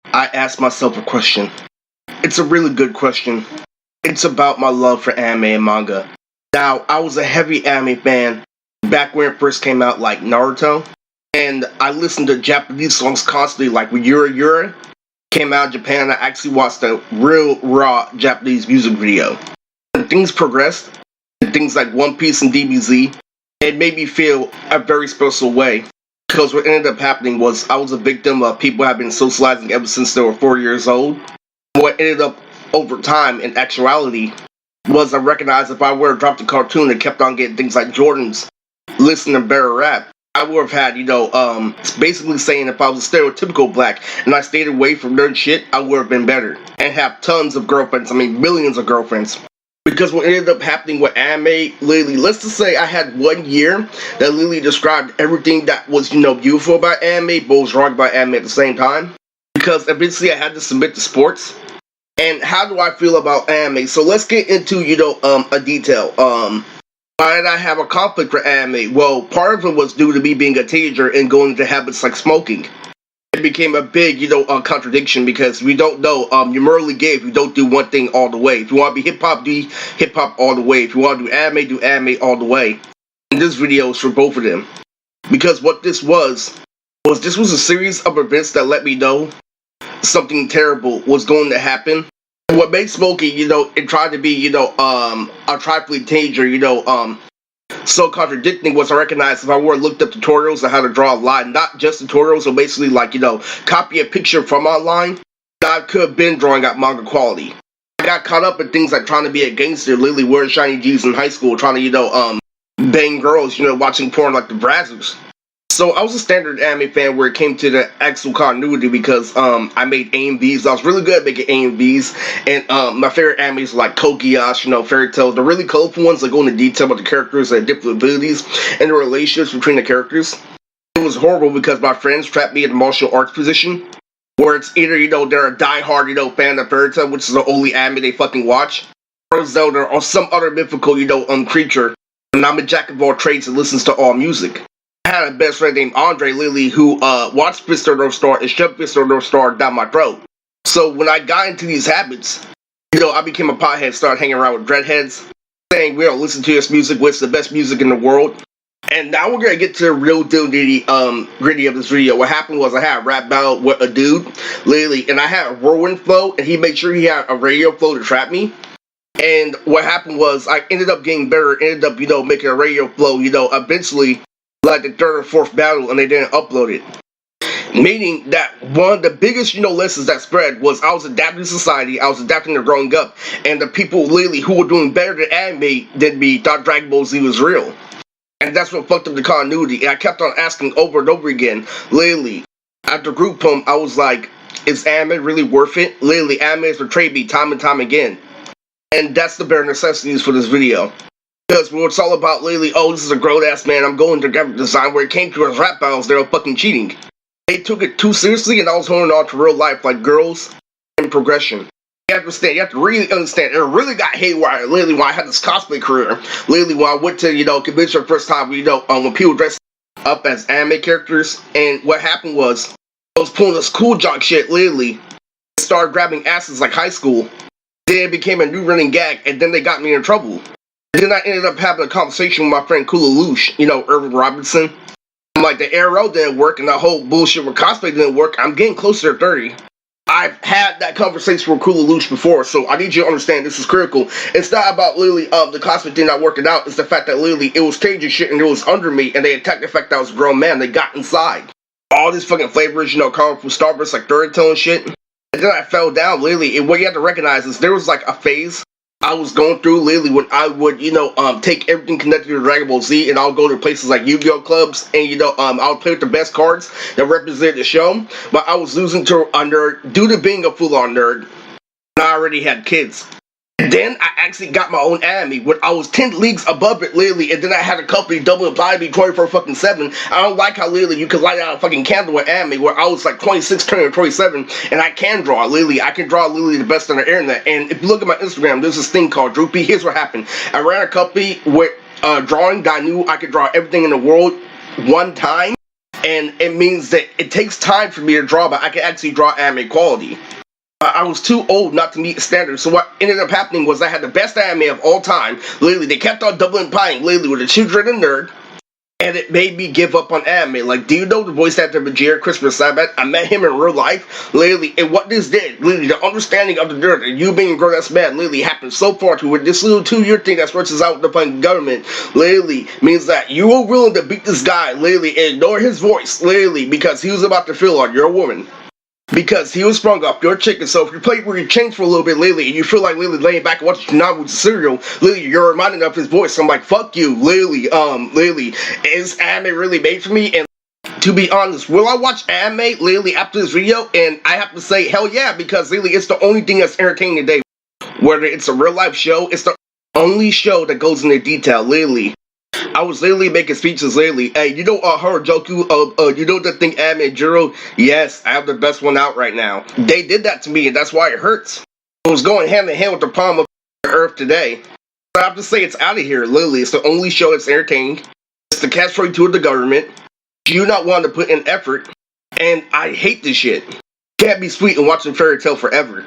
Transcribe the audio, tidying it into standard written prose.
I asked myself a question. It's a really good question. It's about my love for anime and manga. Now, I was a heavy anime fan back when it first came out, like Naruto, and I listened to Japanese songs constantly, like when Yura Yura came out in Japan. I actually watched a real raw Japanese music video. And things progressed, and things like One Piece and DBZ, it made me feel a very special way. Because what ended up happening was I was a victim of people have been socializing ever since they were 4 years old. What ended up over time, in actuality, was I recognized if I would have dropped a cartoon and kept on getting things like Jordans, listen to better rap, I would have had, it's basically saying if I was a stereotypical black and I stayed away from nerd shit, I would have been better. And have tons of girlfriends, millions of girlfriends. Because what ended up happening with anime, literally, let's just say I had 1 year that literally described everything that was, beautiful about anime, but was wrong about anime at the same time. Because eventually I had to submit to sports. And how do I feel about anime? So let's get into, a detail. Why did I have a conflict with anime? Well, part of it was due to me being a teenager and going into habits like smoking. It became a big, contradiction because we don't know, you're morally gay if you don't do one thing all the way. If you want to be hip-hop, do hip-hop all the way. If you want to do anime all the way. And this video is for both of them. Because what this was this was a series of events that let me know something terrible was going to happen. And what made smoking, it tried to be, a trifling teenager, so contradicting was I recognized if I were looked up tutorials on how to draw a line, not just tutorials, so basically like, copy a picture from online, I could have been drawing out manga quality. I got caught up in things like trying to be a gangster, literally wearing shiny jeans in high school, trying to, bang girls, watching porn like the Brazzers. So I was a standard anime fan where it came to the actual continuity because I made AMVs. I was really good at making AMVs, and my favorite animes like Code Geass, Fairy Tales, the really colorful ones that go into detail about the characters and different abilities and the relationships between the characters. It was horrible because my friends trapped me in the martial arts position, where it's either they're a diehard fan of Fairy Tale, which is the only anime they fucking watch, or Zelda, or some other mythical creature, and I'm a jack of all trades and listens to all music. I had a best friend named Andre Lilly who watched Mr. North Star and shoved Mr. North Star down my throat. So when I got into these habits, I became a pothead, started hanging around with dreadheads, saying we don't listen to this music, what's the best music in the world. And now we're gonna get to the real gritty of this video. What happened was I had a rap battle with a dude, Lily, and I had a whirlwind flow, and he made sure he had a radio flow to trap me. And what happened was I ended up getting better, ended up, making a radio flow, eventually like the third or fourth battle, and they didn't upload it. Meaning that one of the biggest, lessons that spread was I was adapting to society, I was adapting to growing up, and the people literally who were doing better than anime than me thought Dragon Ball Z was real. And that's what fucked up the continuity. And I kept on asking over and over again, literally, after group home, I was like, is anime really worth it? Literally, anime has betrayed me time and time again. And that's the bare necessities for this video. Because it's all about lately, this is a grown-ass man, I'm going to graphic design, where it came to his rap battles, they were fucking cheating. They took it too seriously, and I was holding on to real life, like girls and progression. You have to really understand, it really got haywire, literally, when I had this cosplay career, literally, when I went to, convention for the first time, when people dressed up as anime characters, and what happened was, I was pulling this cool jock shit, literally, started grabbing asses like high school, then it became a new running gag, and then they got me in trouble. Then I ended up having a conversation with my friend Kula Loosh, Irvin Robinson. I'm like, the ARL didn't work and the whole bullshit with cosplay didn't work. I'm getting closer to 30. I've had that conversation with Kula Loosh before, so I need you to understand this is critical. It's not about literally the cosplay thing not working out. It's the fact that literally it was changing shit and it was under me, and they attacked the fact that I was a grown man. They got inside. All these fucking flavors, colorful Starburst like Fairy Tale and shit. And then I fell down, literally. And what you have to recognize is there was like a phase I was going through literally when I would, take everything connected to Dragon Ball Z, and I'll go to places like Yu-Gi-Oh clubs, and I'll play with the best cards that represent the show. But I was losing to a nerd due to being a full-on nerd. And I already had kids. And then I actually got my own anime when I was 10 leagues above it, literally, and then I had a company double apply to me 24/7. I don't like how literally you can light out a fucking candle with anime where I was like 26 turning 27, and I can draw, literally. I can draw literally the best on the internet. And if you look at my Instagram, there's this thing called Droopy. Here's what happened. I ran a company with drawing that I knew I could draw everything in the world one time. and it means that it takes time for me to draw, but I can actually draw anime quality. I was too old not to meet standards, so what ended up happening was I had the best anime of all time. Literally, they kept on doubling pieing, literally, with a children and nerd, and it made me give up on anime. Like, do you know the voice actor Vegeta, Christopher Sabat? I met him in real life, literally, and what this did, literally, the understanding of the nerd and you being a grown-ass man, literally, happened so far to where this little 2-year thing that stretches out the fucking government, literally, means that you were willing to beat this guy, literally, and ignore his voice, literally, because he was about to feel on your woman. Because he was sprung off your chicken, so if you play where you change for a little bit lately and you feel like literally laying back and watching Naruto cereal, literally you're reminded of his voice. So I'm like, fuck you, literally, is anime really made for me? And to be honest, will I watch anime literally after this video? And I have to say, hell yeah, because literally it's the only thing that's entertaining today. Whether it's a real life show, it's the only show that goes into detail, literally. I was literally making speeches lately. Hey, you know Harajuku, you know the thing Anime Juro? Yes, I have the best one out right now. They did that to me, and that's why it hurts. It was going hand in hand with the problem of Earth today. I have to say it's out of here, literally. It's the only show that's entertaining. It's the catch-22 of the government. You not want to put in effort, and I hate this shit. Can't be sweet and watching Fairy Tail forever.